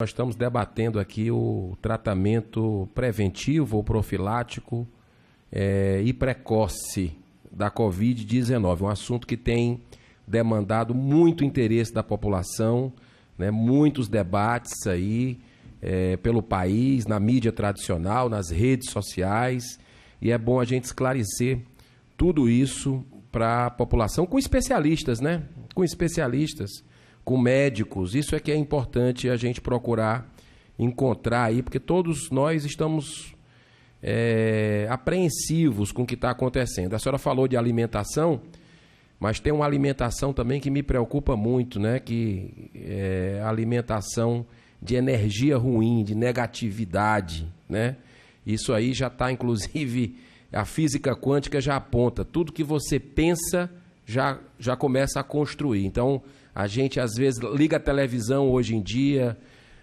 Nós estamos debatendo aqui o tratamento preventivo ou profilático e precoce da Covid-19, um assunto que tem demandado muito interesse da população, né? Muitos debates aí pelo país, na mídia tradicional, nas redes sociais, e é bom a gente esclarecer tudo isso para a população com especialistas, né? Com especialistas, com médicos. Isso é que é importante a gente procurar encontrar aí, porque todos nós estamos apreensivos com o que está acontecendo. A senhora falou de alimentação, mas tem uma alimentação também que me preocupa muito, né? Que é a alimentação de energia ruim, de negatividade, né? Isso aí já está, inclusive, a física quântica já aponta. Tudo que você pensa já começa a construir. Então, a gente às vezes liga a televisão hoje em dia,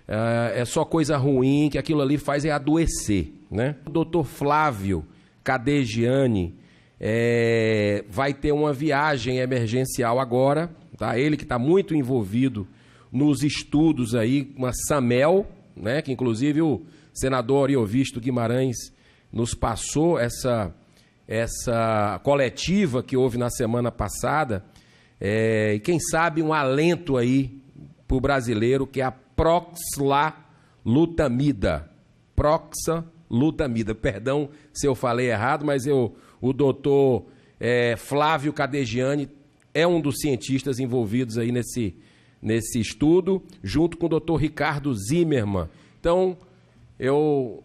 é só coisa ruim, que aquilo ali faz adoecer, né? O doutor Flávio Cadegiani vai ter uma viagem emergencial agora, tá? Ele que está muito envolvido nos estudos aí, uma SAMEL, né? Que inclusive o senador Ariovisto Guimarães nos passou essa coletiva que houve na semana passada, e quem sabe um alento aí para o brasileiro, que é a proxalutamida. Proxalutamida. Perdão se eu falei errado, mas o doutor Flávio Cadegiani é um dos cientistas envolvidos aí nesse estudo, junto com o doutor Ricardo Zimmermann. Então, eu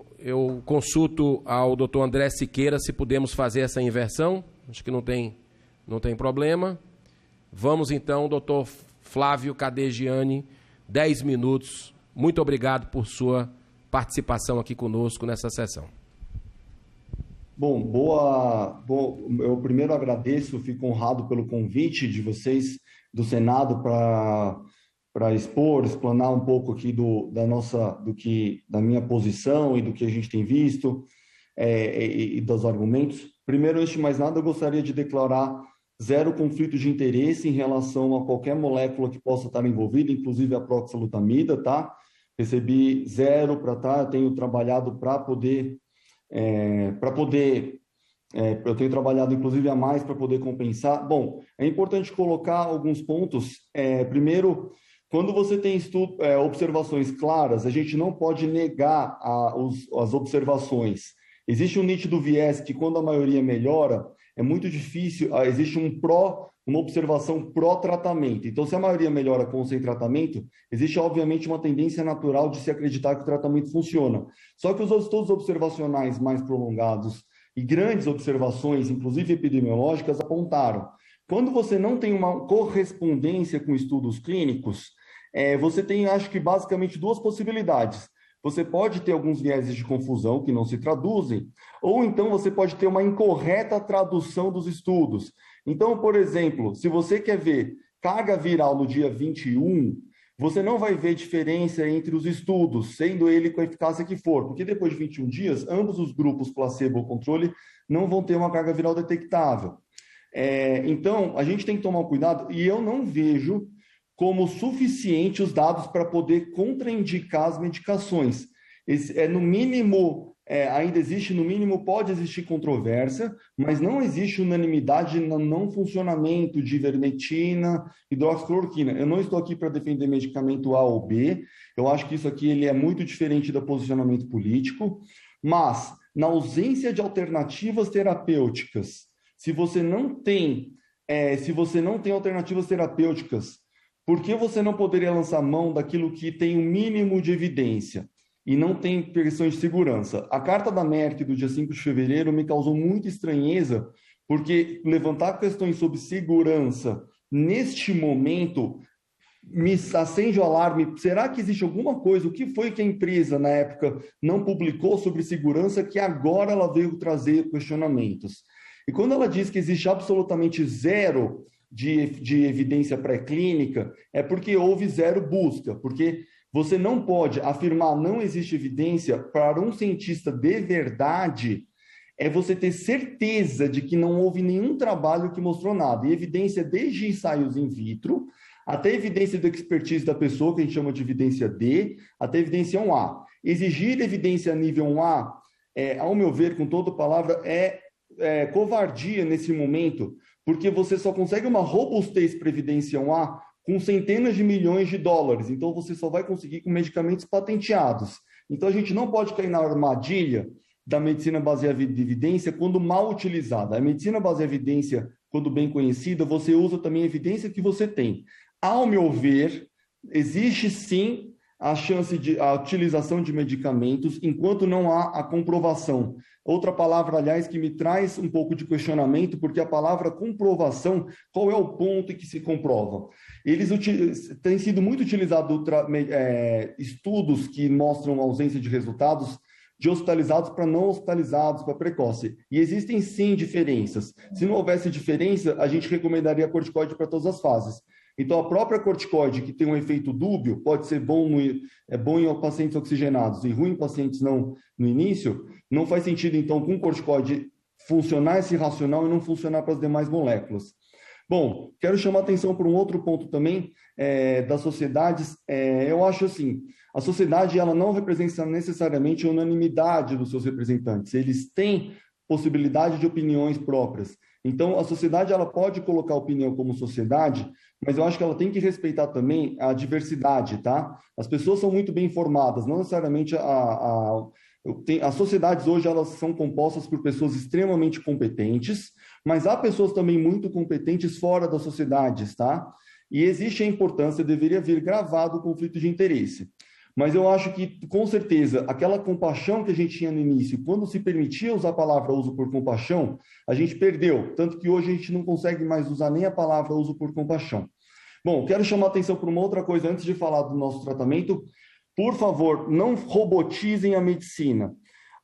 consulto ao doutor André Siqueira se podemos fazer essa inversão. Acho que não tem problema. Vamos então, doutor Flávio Cadegiani, 10 minutos. Muito obrigado por sua participação aqui conosco nessa sessão. Bom, eu primeiro agradeço, fico honrado pelo convite de vocês do Senado para explanar um pouco aqui da minha posição e do que a gente tem visto e dos argumentos. Primeiro, antes de mais nada, eu gostaria de declarar zero conflito de interesse em relação a qualquer molécula que possa estar envolvida, inclusive a proxalutamida, tá? Recebi zero para eu tenho trabalhado eu tenho trabalhado inclusive a mais para poder compensar. Bom, é importante colocar alguns pontos. Primeiro, quando você tem observações claras, a gente não pode negar as observações. Existe um nítido viés que, quando a maioria melhora, é muito difícil, existe uma observação pró-tratamento. Então, se a maioria melhora com ou sem tratamento, existe, obviamente, uma tendência natural de se acreditar que o tratamento funciona. Só que os estudos observacionais mais prolongados e grandes observações, inclusive epidemiológicas, apontaram. Quando você não tem uma correspondência com estudos clínicos, você tem, acho que, basicamente duas possibilidades. Você pode ter alguns vieses de confusão que não se traduzem, ou então você pode ter uma incorreta tradução dos estudos. Então, por exemplo, se você quer ver carga viral no dia 21, você não vai ver diferença entre os estudos, sendo ele com a eficácia que for, porque depois de 21 dias, ambos os grupos placebo ou controle não vão ter uma carga viral detectável. Então, a gente tem que tomar cuidado, e eu não vejo como suficiente os dados para poder contraindicar as medicações. No mínimo, ainda existe, no mínimo pode existir controvérsia, mas não existe unanimidade no não funcionamento de ivermectina, hidroxicloroquina. Eu não estou aqui para defender medicamento A ou B, eu acho que isso aqui ele é muito diferente do posicionamento político, mas na ausência de alternativas terapêuticas, se você não tem alternativas terapêuticas, por que você não poderia lançar mão daquilo que tem o mínimo de evidência e não tem questões de segurança? A carta da Merck do dia 5 de fevereiro me causou muita estranheza, porque levantar questões sobre segurança neste momento me acende o alarme. Será que existe alguma coisa? O que foi que a empresa, na época, não publicou sobre segurança que agora ela veio trazer questionamentos? E quando ela diz que existe absolutamente zero de evidência pré-clínica, é porque houve zero busca, porque você não pode afirmar não existe evidência para um cientista de verdade, você ter certeza de que não houve nenhum trabalho que mostrou nada. E evidência desde ensaios in vitro até evidência do expertise da pessoa, que a gente chama de evidência D, até evidência 1A. Exigir evidência nível 1A, ao meu ver, com toda palavra, é covardia nesse momento, porque você só consegue uma robustez para evidência 1A com centenas de milhões de dólares. Então, você só vai conseguir com medicamentos patenteados. Então, a gente não pode cair na armadilha da medicina baseada em evidência quando mal utilizada. A medicina baseada em evidência, quando bem conhecida, você usa também a evidência que você tem. Ao meu ver, existe sim a chance de a utilização de medicamentos enquanto não há a comprovação. Outra palavra, aliás, que me traz um pouco de questionamento, porque a palavra comprovação, qual é o ponto em que se comprova? Eles têm sido muito utilizados estudos que mostram ausência de resultados de hospitalizados para não hospitalizados, para precoce. E existem sim diferenças. Se não houvesse diferença, a gente recomendaria corticoide para todas as fases. Então, a própria corticoide, que tem um efeito dúbio, pode ser bom em pacientes oxigenados e ruim em pacientes não no início, não faz sentido, então, com corticoide funcionar esse racional e não funcionar para as demais moléculas. Bom, quero chamar a atenção para um outro ponto também das sociedades. Eu acho assim, a sociedade ela não representa necessariamente a unanimidade dos seus representantes. Eles têm possibilidade de opiniões próprias. Então, a sociedade ela pode colocar opinião como sociedade, mas eu acho que ela tem que respeitar também a diversidade, tá? As pessoas são muito bem informadas, não necessariamente as sociedades hoje elas são compostas por pessoas extremamente competentes, mas há pessoas também muito competentes fora das sociedades, tá? E existe a importância, deveria vir gravado o conflito de interesse. Mas eu acho que, com certeza, aquela compaixão que a gente tinha no início, quando se permitia usar a palavra uso por compaixão, a gente perdeu. Tanto que hoje a gente não consegue mais usar nem a palavra uso por compaixão. Bom, quero chamar a atenção para uma outra coisa antes de falar do nosso tratamento. Por favor, não robotizem a medicina.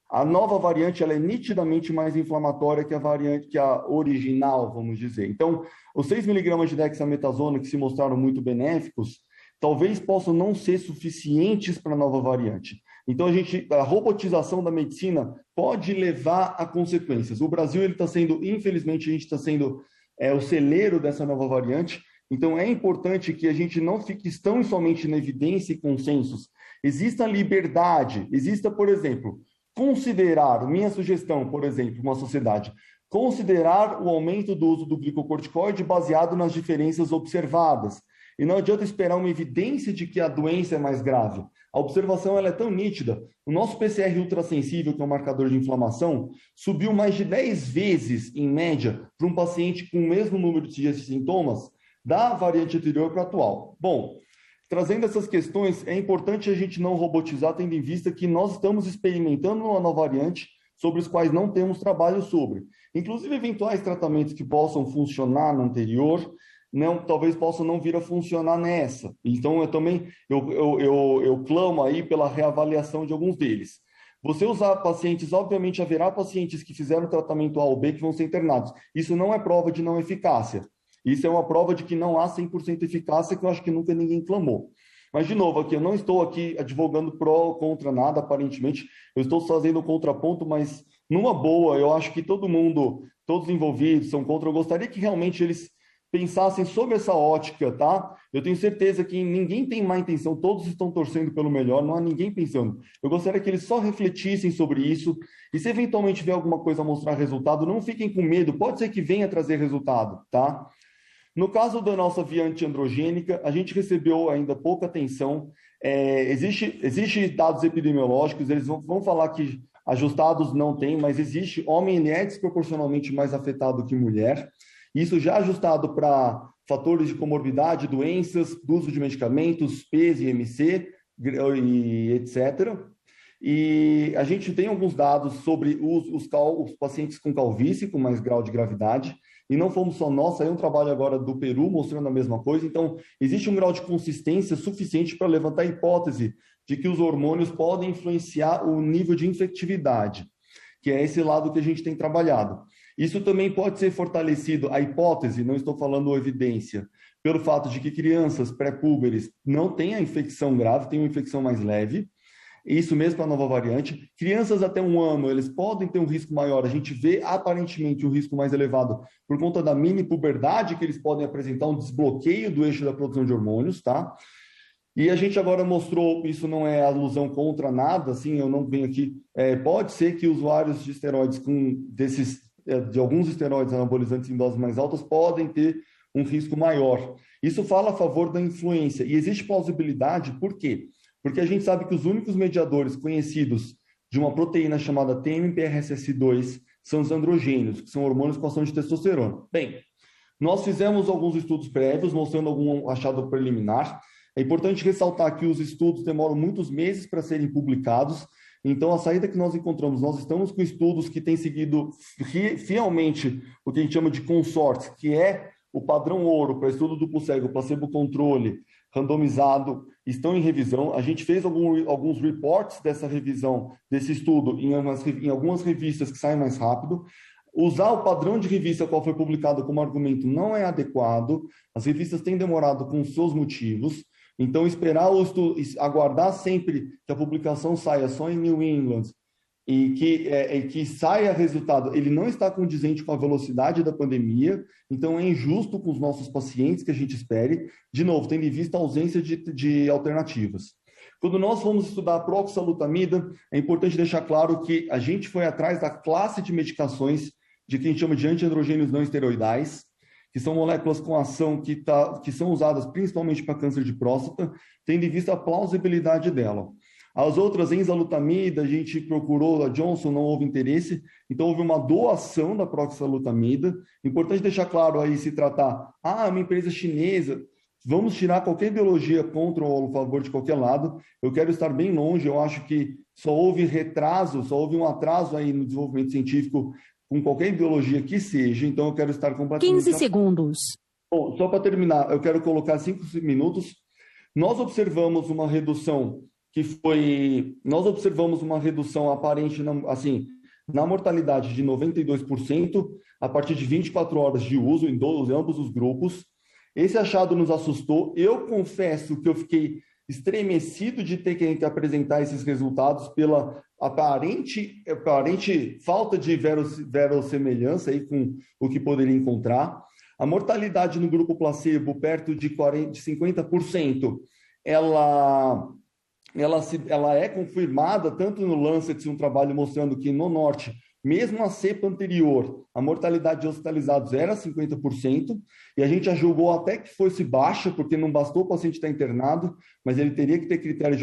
A nova variante ela é nitidamente mais inflamatória que a variante, que a original, vamos dizer. Então, os 6 mg de dexametasona que se mostraram muito benéficos, talvez possam não ser suficientes para a nova variante. Então, a robotização da medicina pode levar a consequências. O Brasil, ele está sendo, infelizmente, a gente está sendo o celeiro dessa nova variante. Então, é importante que a gente não fique tão somente na evidência e consensos. Exista liberdade, exista, por exemplo, considerar, minha sugestão, por exemplo, uma sociedade, considerar o aumento do uso do glicocorticoide baseado nas diferenças observadas. E não adianta esperar uma evidência de que a doença é mais grave. A observação ela é tão nítida. O nosso PCR ultrassensível, que é um marcador de inflamação, subiu mais de 10 vezes, em média, para um paciente com o mesmo número de dias de sintomas da variante anterior para a atual. Bom, trazendo essas questões, é importante a gente não robotizar, tendo em vista que nós estamos experimentando uma nova variante sobre os quais não temos trabalho sobre. Inclusive, eventuais tratamentos que possam funcionar no anterior, talvez possam não vir a funcionar nessa. Então, eu clamo aí pela reavaliação de alguns deles. Você usar pacientes, obviamente, haverá pacientes que fizeram tratamento A ou B que vão ser internados. Isso não é prova de não eficácia. Isso é uma prova de que não há 100% eficácia, que eu acho que nunca ninguém clamou. Mas, de novo, aqui eu não estou aqui advogando pró ou contra nada, aparentemente. Eu estou fazendo o contraponto, mas numa boa, eu acho que todos os envolvidos são contra. Eu gostaria que realmente eles pensassem sobre essa ótica, tá? Eu tenho certeza que ninguém tem má intenção, todos estão torcendo pelo melhor, não há ninguém pensando. Eu gostaria que eles só refletissem sobre isso e se eventualmente tiver alguma coisa a mostrar resultado, não fiquem com medo, pode ser que venha trazer resultado, tá? No caso da nossa via antiandrogênica, a gente recebeu ainda pouca atenção. Existe dados epidemiológicos, eles vão falar que ajustados não tem, mas existe homem é desproporcionalmente mais afetado que mulher. Isso já ajustado para fatores de comorbidade, doenças, uso de medicamentos, PES, IMC, e etc. E a gente tem alguns dados sobre os pacientes com calvície, com mais grau de gravidade. E não fomos só nós, saiu um trabalho agora do Peru mostrando a mesma coisa. Então, existe um grau de consistência suficiente para levantar a hipótese de que os hormônios podem influenciar o nível de infectividade, que é esse lado que a gente tem trabalhado. Isso também pode ser fortalecido, a hipótese, não estou falando evidência, pelo fato de que crianças pré-púberes não têm a infecção grave, têm uma infecção mais leve. Isso mesmo para a nova variante. Crianças até 1 ano, eles podem ter um risco maior. A gente vê aparentemente um risco mais elevado por conta da mini puberdade, que eles podem apresentar um desbloqueio do eixo da produção de hormônios, tá? E a gente agora mostrou, isso não é alusão contra nada, assim, eu não venho aqui. Pode ser que usuários de esteroides de alguns esteroides anabolizantes em doses mais altas podem ter um risco maior. Isso fala a favor da influência. E existe plausibilidade, por quê? Porque a gente sabe que os únicos mediadores conhecidos de uma proteína chamada TMPRSS2 são os androgênios, que são hormônios com ação de testosterona. Bem, nós fizemos alguns estudos prévios mostrando algum achado preliminar. É importante ressaltar que os estudos demoram muitos meses para serem publicados. Então, a saída que nós encontramos, nós estamos com estudos que têm seguido fielmente o que a gente chama de consorte, que é o padrão ouro para estudo duplo cego, placebo controle, randomizado, estão em revisão. A gente fez alguns reports dessa revisão, desse estudo, em algumas revistas que saem mais rápido. Usar o padrão de revista qual foi publicado como argumento não é adequado. As revistas têm demorado com seus motivos. Então, aguardar sempre que a publicação saia só em New England e que saia resultado, ele não está condizente com a velocidade da pandemia, então é injusto com os nossos pacientes que a gente espere, de novo, tendo em vista a ausência de alternativas. Quando nós fomos estudar a proxalutamida, é importante deixar claro que a gente foi atrás da classe de medicações de que a gente chama de antiandrogênios não esteroidais, que são moléculas com ação que são usadas principalmente para câncer de próstata, tendo em vista a plausibilidade dela. As outras, enzalutamida, a gente procurou, a Johnson não houve interesse, então houve uma doação da proxalutamida. Importante deixar claro aí, se tratar, uma empresa chinesa, vamos tirar qualquer ideologia contra ou a favor de qualquer lado. Eu quero estar bem longe, eu acho que só houve um atraso aí no desenvolvimento científico com qualquer ideologia que seja, então eu quero estar completamente... 15 segundos. Bom, só para terminar, eu quero colocar 5 minutos. Nós observamos uma redução aparente, assim, na mortalidade de 92% a partir de 24 horas de uso em ambos os grupos. Esse achado nos assustou. Eu confesso que eu fiquei estremecido de ter que apresentar esses resultados pela aparente falta de verossemelhança aí com o que poderia encontrar. A mortalidade no grupo placebo, perto de 50%, ela é confirmada tanto no Lancet, um trabalho mostrando que no norte, mesmo a cepa anterior, a mortalidade de hospitalizados era 50%, e a gente já julgou até que fosse baixa, porque não bastou o paciente estar internado, mas ele teria que ter critérios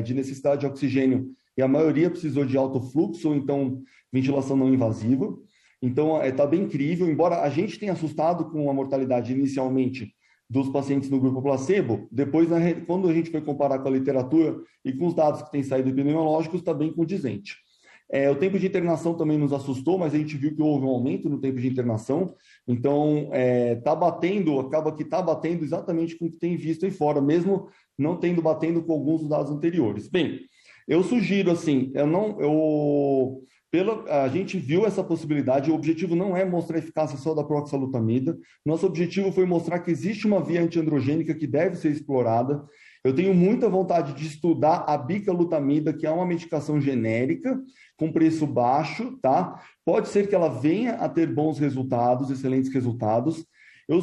de necessidade de oxigênio, e a maioria precisou de alto fluxo, ou então ventilação não invasiva. Então, está bem incrível, embora a gente tenha assustado com a mortalidade inicialmente dos pacientes no grupo placebo, depois, quando a gente foi comparar com a literatura e com os dados que têm saído epidemiológicos, está bem condizente. O tempo de internação também nos assustou, mas a gente viu que houve um aumento no tempo de internação, então acaba que está batendo exatamente com o que tem visto aí fora, mesmo não batendo com alguns dos dados anteriores. Bem, eu sugiro assim, a gente viu essa possibilidade, o objetivo não é mostrar a eficácia só da proxalutamida, nosso objetivo foi mostrar que existe uma via antiandrogênica que deve ser explorada. Eu tenho muita vontade de estudar a bicalutamida, que é uma medicação genérica, com preço baixo, tá? Pode ser que ela venha a ter bons resultados, excelentes resultados. Eu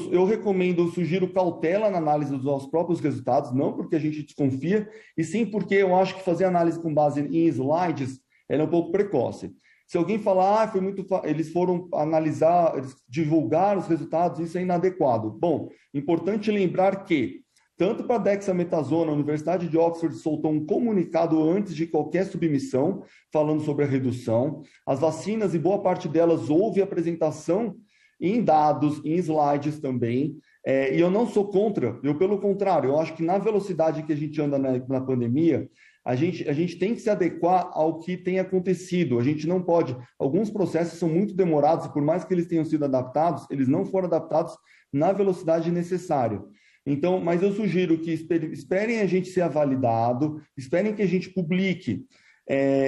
sugiro cautela na análise dos nossos próprios resultados, não porque a gente desconfia, e sim porque eu acho que fazer análise com base em slides é um pouco precoce. Se alguém falar, eles foram analisar, eles divulgaram os resultados, isso é inadequado. Bom, importante lembrar que, tanto para a dexametasona, a Universidade de Oxford soltou um comunicado antes de qualquer submissão, falando sobre a redução. As vacinas, e boa parte delas, houve apresentação em dados, em slides também. E eu não sou contra, pelo contrário, eu acho que na velocidade que a gente anda na pandemia, a gente tem que se adequar ao que tem acontecido. A gente não pode... Alguns processos são muito demorados, e por mais que eles tenham sido adaptados, eles não foram adaptados na velocidade necessária. Então, mas eu sugiro que esperem a gente ser validado, esperem que a gente publique.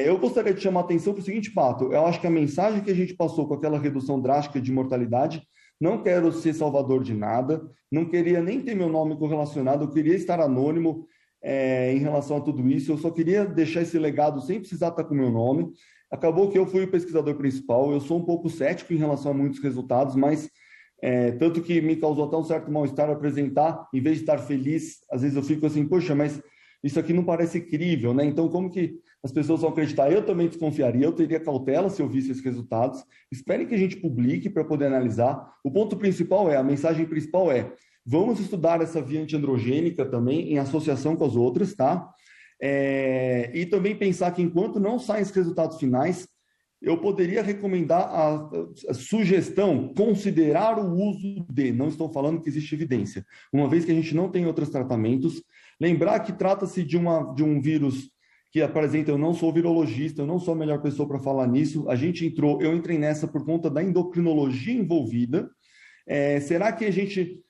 Eu gostaria de chamar a atenção para o seguinte fato: eu acho que a mensagem que a gente passou com aquela redução drástica de mortalidade, não quero ser salvador de nada, não queria nem ter meu nome correlacionado, eu queria estar anônimo. em relação a tudo isso. Eu só queria deixar esse legado sem precisar estar com o meu nome. Acabou que eu fui o pesquisador principal, eu sou um pouco cético em relação a muitos resultados, mas tanto que me causou até um certo mal-estar apresentar, em vez de estar feliz, às vezes eu fico assim, poxa, mas isso aqui não parece crível, né? Então, como que as pessoas vão acreditar? Eu também desconfiaria, eu teria cautela se eu visse esses resultados. Esperem que a gente publique para poder analisar. O ponto principal a mensagem principal vamos estudar essa via antiandrogênica também em associação com as outras, tá? E também pensar que enquanto não saem os resultados finais, eu poderia recomendar a sugestão, considerar o uso não estou falando que existe evidência, uma vez que a gente não tem outros tratamentos, lembrar que trata-se de um vírus que apresenta, eu não sou virologista, eu não sou a melhor pessoa para falar nisso, eu entrei nessa por conta da endocrinologia envolvida. Será que a gente,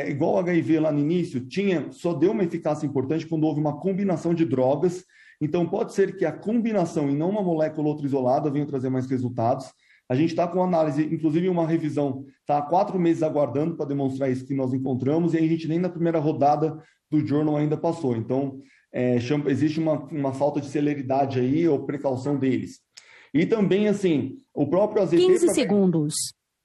igual o HIV lá no início, só deu uma eficácia importante quando houve uma combinação de drogas? Então, pode ser que a combinação e não uma molécula ou outra isolada venha trazer mais resultados. A gente está com análise, inclusive uma revisão, está há 4 meses aguardando para demonstrar isso que nós encontramos, e a gente nem na primeira rodada do journal ainda passou. Então, existe uma falta de celeridade aí, ou precaução deles. E também, assim, o próprio AZT... 15 segundos.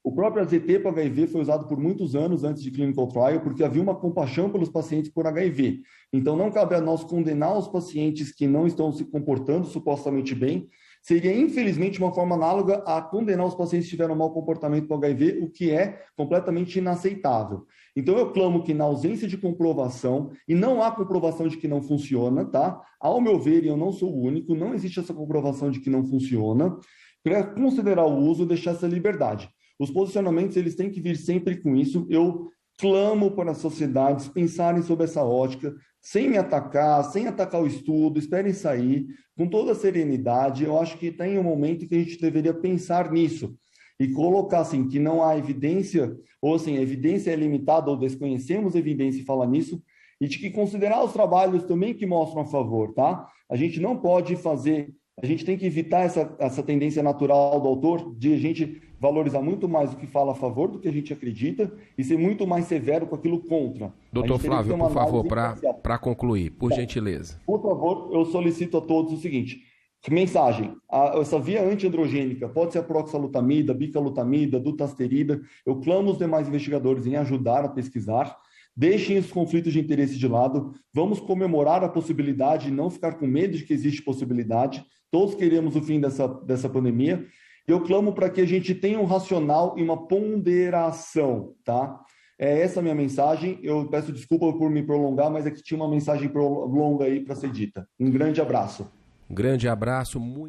O próprio AZT para HIV foi usado por muitos anos antes de clinical trial, porque havia uma compaixão pelos pacientes por HIV. Então, não cabe a nós condenar os pacientes que não estão se comportando supostamente bem. Seria, infelizmente, uma forma análoga a condenar os pacientes que tiveram mau comportamento para HIV, o que é completamente inaceitável. Então, eu clamo que na ausência de comprovação, e não há comprovação de que não funciona, tá? Ao meu ver, e eu não sou o único, não existe essa comprovação de que não funciona, para considerar o uso, deixar essa liberdade. Os posicionamentos, eles têm que vir sempre com isso. Eu clamo para as sociedades pensarem sobre essa ótica, sem me atacar, sem atacar o estudo, esperem sair, com toda a serenidade. Eu acho que tem um momento que a gente deveria pensar nisso e colocar, assim, que não há evidência, ou assim, a evidência é limitada, ou desconhecemos a evidência e falar nisso, e de que considerar os trabalhos também que mostram a favor, tá? A gente não pode fazer... A gente tem que evitar essa tendência natural do autor de a gente valorizar muito mais o que fala a favor do que a gente acredita e ser muito mais severo com aquilo contra. Doutor Flávio, por favor, para concluir, por gentileza. Por favor, eu solicito a todos o seguinte, mensagem, essa via antiandrogênica pode ser a proxalutamida, bicalutamida, dutasterida, eu clamo os demais investigadores em ajudar a pesquisar. Deixem os conflitos de interesse de lado, vamos comemorar a possibilidade e não ficar com medo de que existe possibilidade. Todos queremos o fim dessa pandemia. Eu clamo para que a gente tenha um racional e uma ponderação, tá? Essa a minha mensagem. Eu peço desculpa por me prolongar, mas é que tinha uma mensagem longa aí para ser dita. Um grande abraço. Um grande abraço. Muito